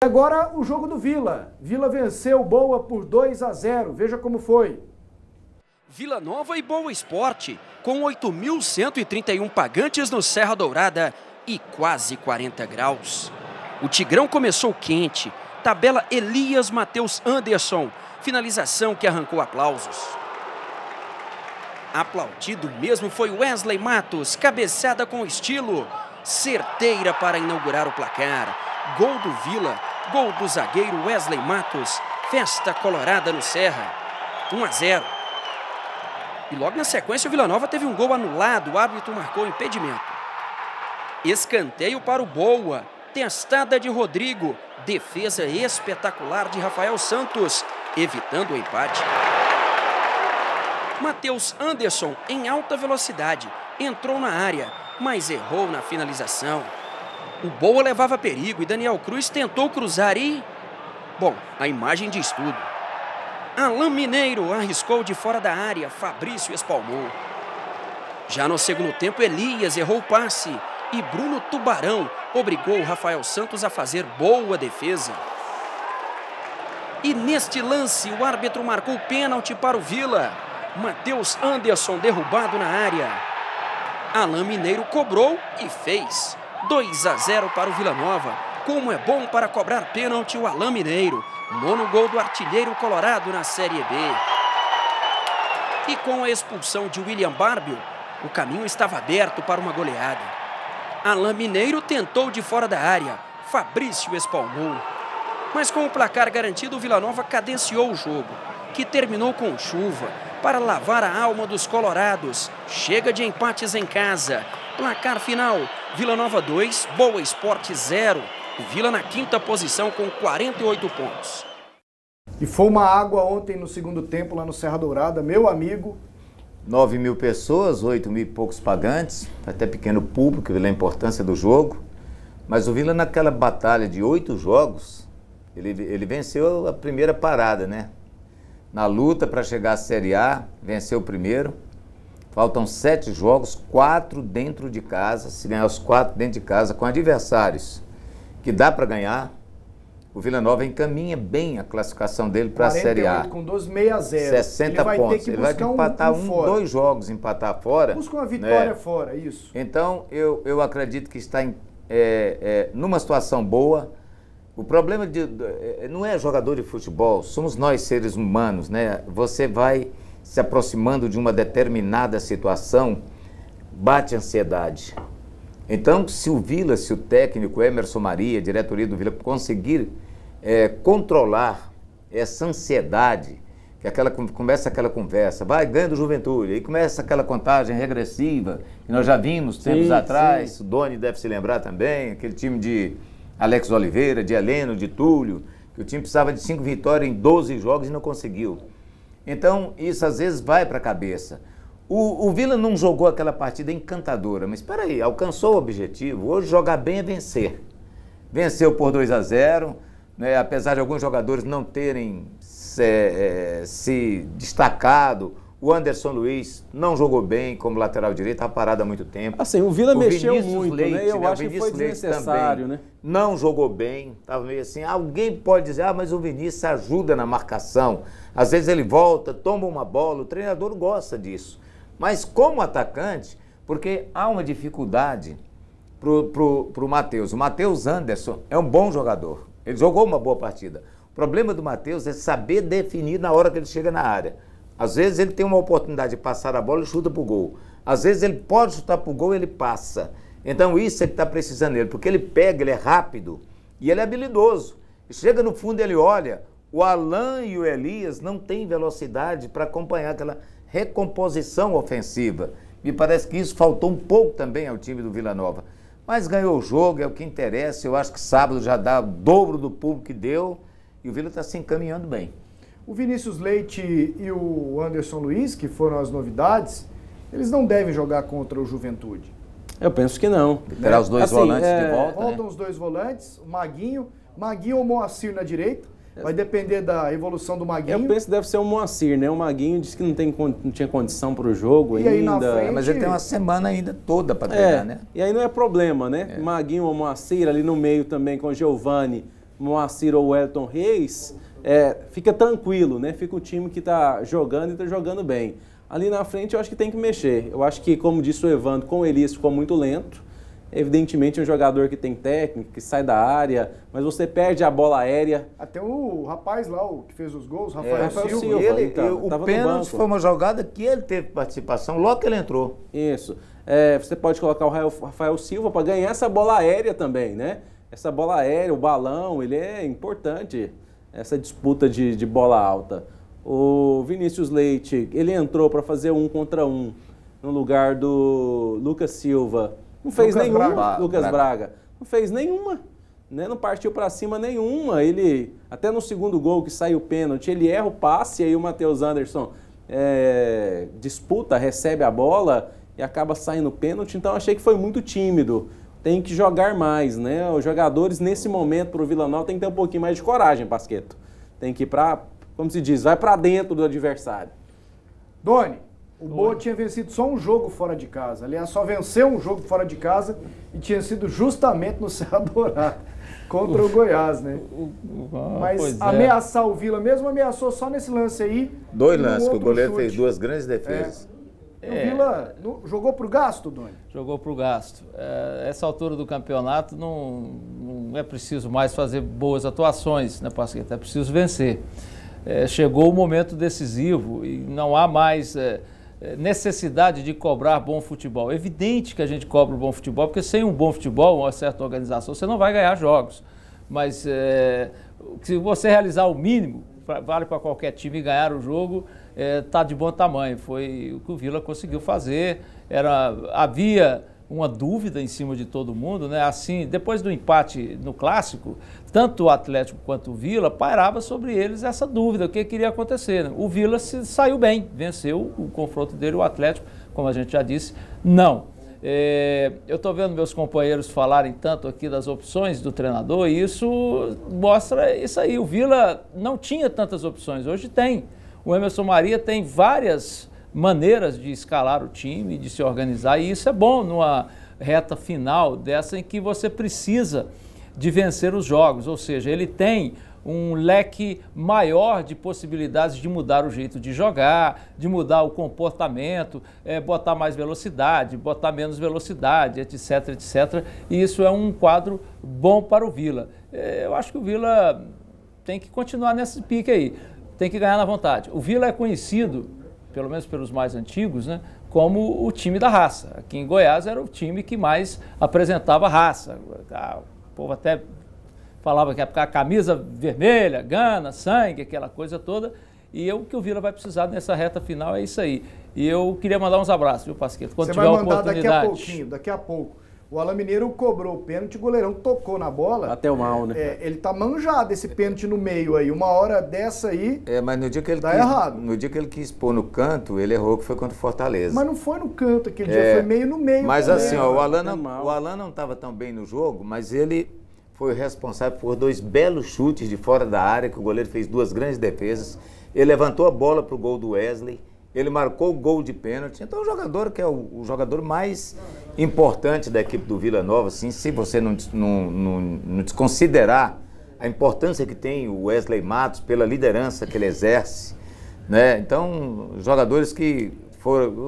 Agora o jogo do Vila. Vila venceu Boa por 2-0. Veja como foi. Vila Nova e Boa Esporte, com 8.131 pagantes no Serra Dourada e quase 40 graus. O Tigrão começou quente. Tabela Elias Matheus Anderson. Finalização que arrancou aplausos. Aplaudido mesmo foi Wesley Matos. Cabeçada com estilo. Certeira para inaugurar o placar. Gol do Vila. Gol do zagueiro Wesley Matos. Festa colorada no Serra. 1-0. E logo na sequência o Vila Nova teve um gol anulado. O árbitro marcou impedimento. Escanteio para o Boa. Testada de Rodrigo. Defesa espetacular de Rafael Santos, evitando o empate. Matheus Anderson, em alta velocidade, entrou na área, mas errou na finalização. O Boa levava perigo e Daniel Cruz tentou cruzar e... Bom, a imagem diz tudo. Alain Mineiro arriscou de fora da área, Fabrício espalmou. Já no segundo tempo, Elias errou o passe e Bruno Tubarão obrigou Rafael Santos a fazer boa defesa. E neste lance, o árbitro marcou pênalti para o Vila. Matheus Anderson derrubado na área. Alain Mineiro cobrou e fez. 2-0 para o Vila Nova. Como é bom para cobrar pênalti o Alain Mineiro. 9º gol do artilheiro colorado na Série B. E com a expulsão de William Barbio, o caminho estava aberto para uma goleada. Alain Mineiro tentou de fora da área. Fabrício espalmou. Mas com o placar garantido, o Vila Nova cadenciou o jogo, que terminou com chuva, para lavar a alma dos colorados. Chega de empates em casa. Placar final, Vila Nova 2, Boa Esporte 0. O Vila na 5ª posição com 48 pontos. E foi uma água ontem no segundo tempo lá no Serra Dourada, meu amigo. 9.000 pessoas, 8.000 e poucos pagantes, até pequeno público, pela importância do jogo. Mas o Vila naquela batalha de 8 jogos, ele venceu a primeira parada, né? Na luta para chegar à Série A, venceu o primeiro. Faltam 7 jogos, 4 dentro de casa. Se ganhar os 4 dentro de casa com adversários que dá para ganhar, o Vila Nova encaminha bem a classificação dele para a Série A. Com 12-6-0. 60 pontos. Ele vai empatar 2 jogos, empatar fora. Busca uma vitória fora, isso. Então, eu acredito que está numa situação boa. O problema não é jogador de futebol, somos nós seres humanos, né? Você vai se aproximando de uma determinada situação, bate ansiedade. Então, se o técnico Emerson Maria, diretoria do Vila, conseguir controlar essa ansiedade, que começa aquela conversa, vai ganhando Juventude, aí começa aquela contagem regressiva, que nós já vimos tempos atrás, o Doni deve se lembrar também, aquele time de Alex Oliveira, de Heleno, de Túlio, que o time precisava de 5 vitórias em 12 jogos e não conseguiu. Então, isso às vezes vai para a cabeça. O Vila não jogou aquela partida encantadora, mas espera aí, alcançou o objetivo. Hoje jogar bem é vencer. Venceu por 2-0, né, apesar de alguns jogadores não terem se destacado. O Anderson Luiz não jogou bem como lateral direito, estava parado há muito tempo. Assim, o Vila mexeu Vinícius muito, Leite, né? Eu acho que foi desnecessário, né? Não jogou bem, estava meio assim. Alguém pode dizer, mas o Vinícius ajuda na marcação. Às vezes ele volta, toma uma bola, o treinador gosta disso. Mas como atacante, porque há uma dificuldade pro Matheus. O Matheus Anderson é um bom jogador. Ele jogou uma boa partida. O problema do Matheus é saber definir na hora que ele chega na área. Às vezes ele tem uma oportunidade de passar a bola e chuta pro gol. Às vezes ele pode chutar pro gol e ele passa. Então isso ele está precisando dele, porque ele pega, ele é rápido e ele é habilidoso. E chega no fundo e ele olha, o Alain e o Elias não têm velocidade para acompanhar aquela recomposição ofensiva. Me parece que isso faltou um pouco também ao time do Vila Nova. Mas ganhou o jogo, é o que interessa. Eu acho que sábado já dá o dobro do público que deu e o Vila está se encaminhando bem. O Vinícius Leite e o Anderson Luiz, que foram as novidades, eles não devem jogar contra o Juventude. Eu penso que não. Terá os dois volantes de volta, Voltam os 2 volantes, o Maguinho ou Moacir na direita. Vai depender da evolução do Maguinho. Eu penso que deve ser o Moacir, né? O Maguinho disse que não tinha condição para o jogo ainda. Aí na frente... Mas ele tem uma semana ainda toda para treinar, né? E aí não é problema, né? Maguinho ou Moacir ali no meio também com o Giovani Moacir ou Wellington Reis, fica tranquilo, né? Fica o time que está jogando e está jogando bem. Ali na frente eu acho que tem que mexer. Eu acho que, como disse o Evandro, com o Elias ficou muito lento. Evidentemente é um jogador que tem técnica, que sai da área, mas você perde a bola aérea. Até o rapaz lá, o que fez os gols, Rafael Silva. O pênalti foi uma jogada que ele teve participação logo que ele entrou. Isso. Você pode colocar o Rafael Silva para ganhar essa bola aérea também, né? Essa bola aérea, o balão, ele é importante, essa disputa de bola alta. O Vinícius Leite, ele entrou para fazer 1 contra 1 no lugar do Lucas Silva. Não fez nenhuma, Lucas Braga. Não fez nenhuma, né? Não partiu para cima nenhuma. Ele, até no segundo gol que saiu o pênalti, ele erra o passe, aí o Matheus Anderson disputa, recebe a bola e acaba saindo o pênalti. Então achei que foi muito tímido. Tem que jogar mais, né? Os jogadores, nesse momento, para o Vila Nova, tem que ter um pouquinho mais de coragem, Pasquetto. Tem que ir para, como se diz, vai para dentro do adversário. Doni, o Boa tinha vencido só um jogo fora de casa. Aliás, só venceu um jogo fora de casa e tinha sido justamente no Serra Dourada, contra o Goiás, né? Mas ameaçar o Vila mesmo, ameaçou só nesse lance aí. 2 lances, que o goleiro fez 2 grandes defesas. O Vila jogou pro gasto, Doni? Jogou pro gasto. Essa altura do campeonato não é preciso mais fazer boas atuações, né, Pasquetto? É preciso vencer. Chegou o momento decisivo e não há mais necessidade de cobrar bom futebol. É evidente que a gente cobra o bom futebol, porque sem um bom futebol, uma certa organização, você não vai ganhar jogos. Mas se você realizar o mínimo, vale para qualquer time ganhar o jogo, está de bom tamanho. Foi o que o Vila conseguiu fazer. Havia uma dúvida em cima de todo mundo, né? Assim, depois do empate no Clássico, tanto o Atlético quanto o Vila pairava sobre eles essa dúvida, o que queria acontecer, né? O Vila saiu bem, venceu o confronto dele, o Atlético, como a gente já disse, não. Eu estou vendo meus companheiros falarem tanto aqui das opções do treinador e isso mostra isso aí. O Vila não tinha tantas opções, hoje tem. O Emerson Maria tem várias maneiras de escalar o time, de se organizar, e isso é bom numa reta final dessa em que você precisa de vencer os jogos, ou seja, ele tem um leque maior de possibilidades de mudar o jeito de jogar, de mudar o comportamento, botar mais velocidade, botar menos velocidade, etc, etc. E isso é um quadro bom para o Vila. Eu acho que o Vila tem que continuar nesse pique aí, tem que ganhar na vontade. O Vila é conhecido, pelo menos pelos mais antigos, né, como o time da raça. Aqui em Goiás era o time que mais apresentava raça. O povo até falava que a camisa vermelha, gana, sangue, aquela coisa toda. E o que o Vila vai precisar nessa reta final é isso aí. E eu queria mandar uns abraços, viu, Pasquetto? Quando tiver oportunidade. Daqui a pouquinho, daqui a pouco. O Alain Mineiro cobrou o pênalti, o goleirão tocou na bola. Bateu mal, né? Ele tá manjado esse pênalti no meio aí. Uma hora dessa aí. Mas no dia que ele errado. No dia que ele quis pôr no canto, ele errou, que foi contra o Fortaleza. Mas não foi no canto aquele dia, foi meio no meio. Mas também, assim, ó, o Alain não estava tão bem no jogo, mas ele foi responsável por 2 belos chutes de fora da área, que o goleiro fez 2 grandes defesas. Ele levantou a bola pro gol do Wesley. Ele marcou o gol de pênalti. Então, o jogador que é o jogador mais importante da equipe do Vila Nova, assim, se você não desconsiderar a importância que tem o Wesley Matos pela liderança que ele exerce, né? Então, jogadores que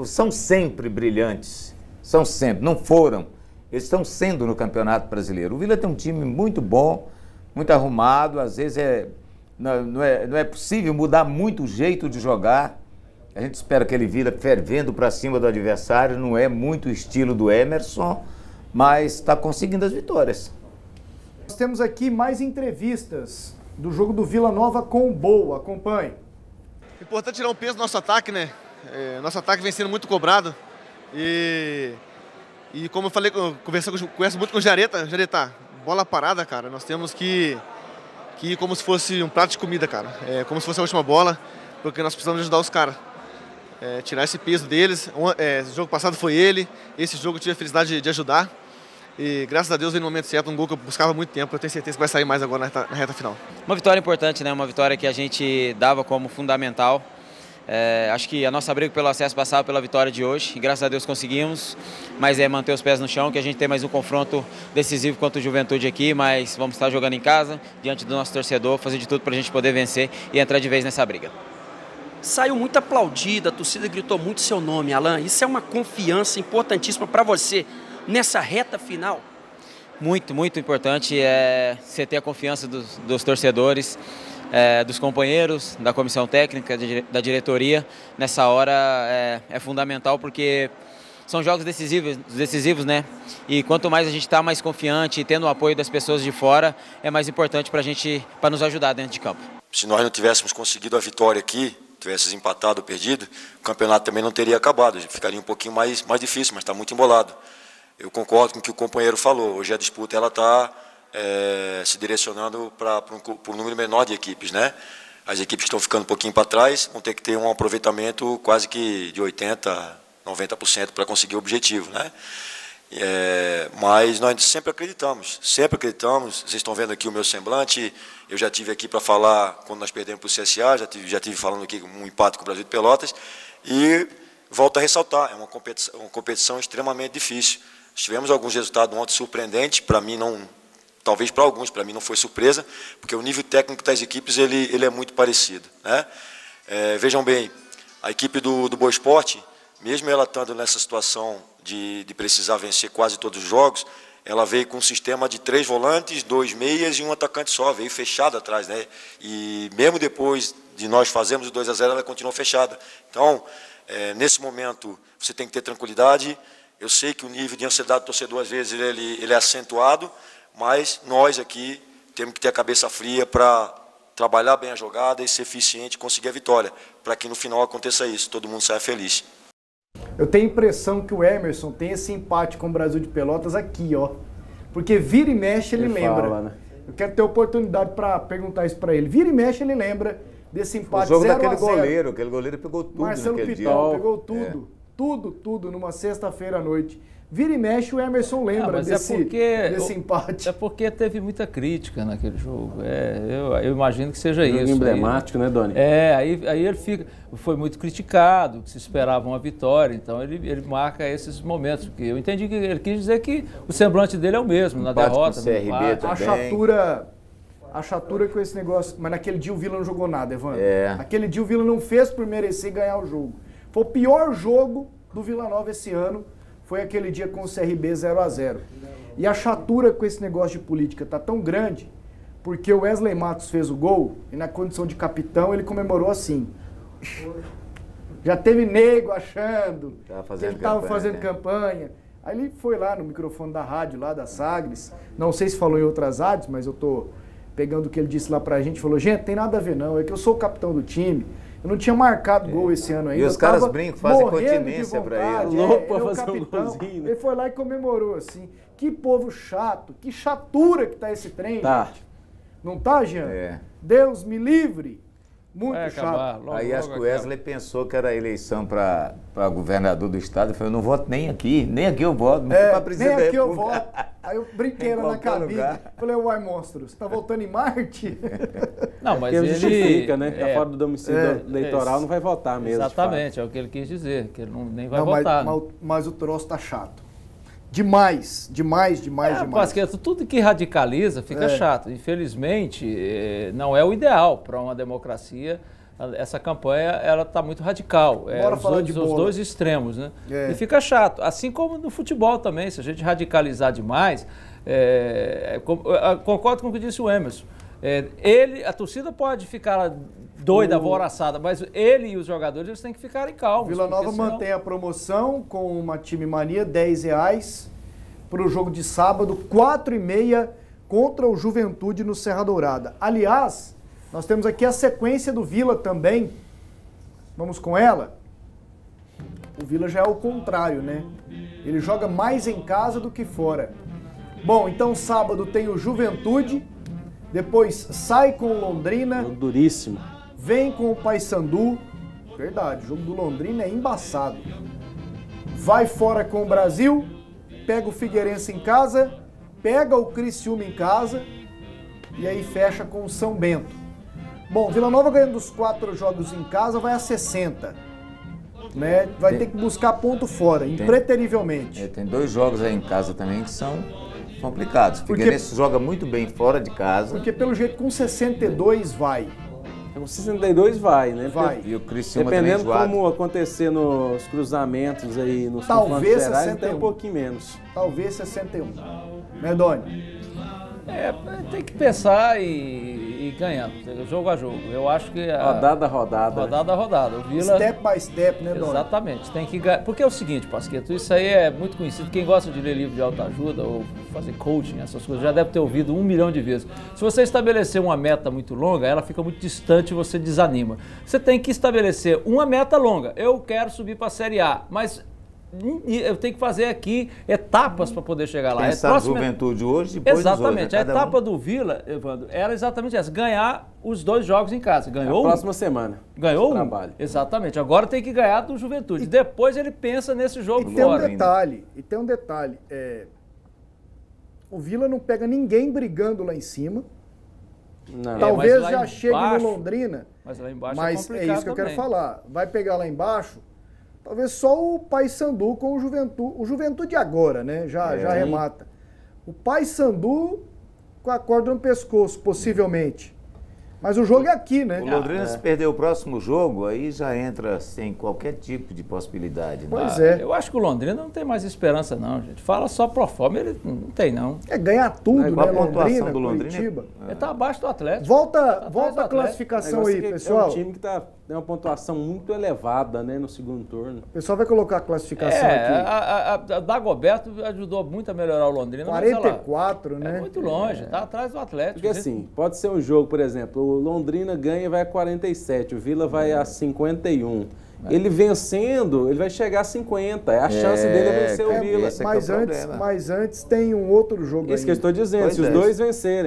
são sempre brilhantes, são sempre, não foram, eles estão sendo no Campeonato Brasileiro. O Vila tem um time muito bom, muito arrumado, às vezes não é possível mudar muito o jeito de jogar. A gente espera que ele vira fervendo para cima do adversário, não é muito o estilo do Emerson, mas está conseguindo as vitórias. Nós temos aqui mais entrevistas do jogo do Vila Nova com o Boa. Acompanhe. Importante tirar um peso do nosso ataque, né? Nosso ataque vem sendo muito cobrado. E como eu falei, converso muito com o Jareta. Jareta, bola parada, cara. Nós temos que ir como se fosse um prato de comida, cara. Como se fosse a última bola, porque nós precisamos ajudar os caras. Tirar esse peso deles. O jogo passado foi ele, esse jogo eu tive a felicidade de ajudar. E graças a Deus veio no momento certo, um gol que eu buscava há muito tempo. Eu tenho certeza que vai sair mais agora na reta final. Uma vitória importante, né? Uma vitória que a gente dava como fundamental. Acho que a nossa briga pelo acesso passava pela vitória de hoje, e graças a Deus conseguimos, mas é manter os pés no chão, que a gente tem mais um confronto decisivo contra o Juventude aqui, mas vamos estar jogando em casa, diante do nosso torcedor, fazer de tudo para a gente poder vencer e entrar de vez nessa briga. Saiu muito aplaudida, a torcida gritou muito seu nome, Alan. Isso é uma confiança importantíssima para você nessa reta final? Muito, muito importante você ter a confiança dos torcedores, dos companheiros, da comissão técnica, da diretoria. Nessa hora é fundamental, porque são jogos decisivos, né? E quanto mais a gente está mais confiante, tendo o apoio das pessoas de fora, é mais importante para nos ajudar dentro de campo. Se nós não tivéssemos conseguido a vitória aqui, tivéssemos empatado ou perdido, o campeonato também não teria acabado, ficaria um pouquinho mais difícil, mas está muito embolado. Eu concordo com o que o companheiro falou, hoje a disputa está se direcionando para um número menor de equipes, né? As equipes que estão ficando um pouquinho para trás vão ter que ter um aproveitamento quase que de 80%, 90% para conseguir o objetivo, né? Mas nós sempre acreditamos, vocês estão vendo aqui o meu semblante, eu já tive aqui para falar quando nós perdemos para o CSA, já tive falando aqui um empate com o Brasil de Pelotas, e volto a ressaltar, é uma competição extremamente difícil. Tivemos alguns resultados ontem surpreendentes, para mim não, talvez para alguns, para mim não foi surpresa, porque o nível técnico das equipes ele é muito parecido, né? Vejam bem, a equipe do Boa Esporte, mesmo ela estando nessa situação de precisar vencer quase todos os jogos, ela veio com um sistema de 3 volantes, 2 meias e um atacante só, veio fechada atrás, né? E mesmo depois de nós fazermos o 2-0, ela continuou fechada. Então, nesse momento, você tem que ter tranquilidade. Eu sei que o nível de ansiedade do torcedor, às vezes, ele é acentuado, mas nós aqui temos que ter a cabeça fria para trabalhar bem a jogada e ser eficiente e conseguir a vitória, para que no final aconteça isso, todo mundo saia feliz. Eu tenho a impressão que o Emerson tem esse empate com o Brasil de Pelotas aqui, ó. Porque vira e mexe ele lembra. Fala, né? Eu quero ter oportunidade para perguntar isso para ele. Vira e mexe ele lembra desse empate 0-0. O jogo daquele goleiro, aquele goleiro pegou tudo Marcelo naquele Pitão dia. Pegou tudo. Tudo numa sexta-feira à noite. Vira e mexe o Emerson lembra desse empate. É porque teve muita crítica naquele jogo. Eu imagino que seja isso. Emblemático, né, Doni? Aí ele foi muito criticado, que se esperava uma vitória, então ele marca esses momentos. Porque eu entendi que ele quis dizer que o semblante dele é o mesmo, na derrota. Com o CRB também. A chatura com esse negócio. Mas naquele dia o Vila não jogou nada, Evandro. Aquele dia o Vila não fez por merecer ganhar o jogo. Foi o pior jogo do Vila Nova esse ano. Foi aquele dia com o CRB 0-0. E a chatura com esse negócio de política tá tão grande, porque o Wesley Matos fez o gol e na condição de capitão ele comemorou assim. Já teve nego achando que ele estava fazendo campanha. Aí ele foi lá no microfone da rádio, lá da Sagres, não sei se falou em outras rádios, mas eu tô pegando o que ele disse lá pra gente, falou, gente, tem nada a ver não, é que eu sou o capitão do time. Eu não tinha marcado gol esse ano ainda. E os caras brincam, fazem continência pra ele. Louco pra fazer um golzinho, né? Ele foi lá e comemorou, assim. Que povo chato, que chatura que tá esse trem, gente. Não tá, Jean? Deus me livre. Muito chato. Aí acho que o Wesley pensou que era eleição para governador do estado. Ele falou, eu não voto nem aqui eu voto. Não para presidente. Nem aqui eu voto. Aí eu brinquei lá na cabine. Falei, uai, monstro, você tá voltando em Marte? Não, mas ele justifica, né? Tá fora do domicílio eleitoral, não vai votar mesmo. Exatamente, é o que ele quis dizer, que ele nem vai votar. Mas o troço tá chato. Demais. Pasqueto, tudo que radicaliza fica chato. Infelizmente, não é o ideal para uma democracia. Essa campanha, ela está muito radical. Os dois extremos, né? E fica chato. Assim como no futebol também, se a gente radicalizar demais, concordo com o que disse o Emerson. A torcida pode ficar doida, alvoroçada, mas ele e os jogadores eles têm que ficar calmos. Vila Nova mantém a promoção com uma time mania, R$10 para o jogo de sábado, 4h30 contra o Juventude no Serra Dourada. Aliás, nós temos aqui a sequência do Vila também. Vamos com ela? O Vila já é o contrário, né? Ele joga mais em casa do que fora. Bom, então sábado tem o Juventude, depois sai com o Londrina. Duríssimo. Vem com o Paysandu. Verdade, o jogo do Londrina é embaçado. Vai fora com o Brasil, pega o Figueirense em casa, pega o Criciúma em casa e aí fecha com o São Bento. Bom, Vila Nova ganhando dos 4 jogos em casa vai a 60. Né? Vai ter que buscar ponto fora, impreterivelmente. Tem 2 jogos aí em casa também que são complicados. O Figueirense joga muito bem fora de casa. Porque pelo jeito com 62 vai. Com 62 vai, né? Vai. E o Criciúma dependendo também como acontecer nos cruzamentos aí, nos talvez confrontos gerais, 61. tem um pouquinho menos. Talvez 61. Né, Doni? Tem que pensar e ganhando, jogo a jogo. Eu acho que... Rodada a rodada. Rodada a rodada. O Vila... Step by step, né, Doni? Exatamente. Tem que ganhar. Porque é o seguinte, Pasqueto, isso aí é muito conhecido. Quem gosta de ler livro de autoajuda ou fazer coaching, essas coisas, já deve ter ouvido 1 milhão de vezes. Se você estabelecer uma meta muito longa, ela fica muito distante e você desanima. Você tem que estabelecer uma meta longa. Eu quero subir para a Série A, mas... eu tenho que fazer aqui etapas para poder chegar lá. Pensar a Juventude hoje, depois exatamente. Hoje, a etapa do Vila, Evandro, era exatamente essa. Ganhar os 2 jogos em casa. Ganhou próxima semana. Ganhou trabalho. Exatamente. Agora tem que ganhar do Juventude. Depois ele pensa nesse jogo fora. E tem um detalhe. O Vila não pega ninguém brigando lá em cima. Não. Talvez já chegue no Londrina. Mas lá embaixo é isso que eu quero falar. Vai pegar lá embaixo... Talvez só o Paysandu com o Juventude. O Juventude agora, né? Já remata. O Paysandu com a corda no pescoço, possivelmente. Mas o jogo é aqui, né? O Londrina, se perder o próximo jogo, aí já entra sem qualquer tipo de possibilidade. Né? Pois é. Eu acho que o Londrina não tem mais esperança, não, gente. Fala só pro forma, ele não tem, não. Ganhar tudo, né? A pontuação do Curitiba. Ele tá abaixo do Atlético. Volta a classificação aí, pessoal. É um time que tem uma pontuação muito elevada, né, no segundo turno. O pessoal vai colocar a classificação aqui. A Dagoberto ajudou muito a melhorar o Londrina. 44, né? É muito longe, tá atrás do Atlético. Porque assim, pode ser um jogo, por exemplo, o Londrina ganha e vai a 47, o Vila vai a 51. Ele vencendo, ele vai chegar a 50. A chance dele é vencer o Vila. Mas antes tem um outro jogo Isso que eu estou dizendo, se os dois vencerem.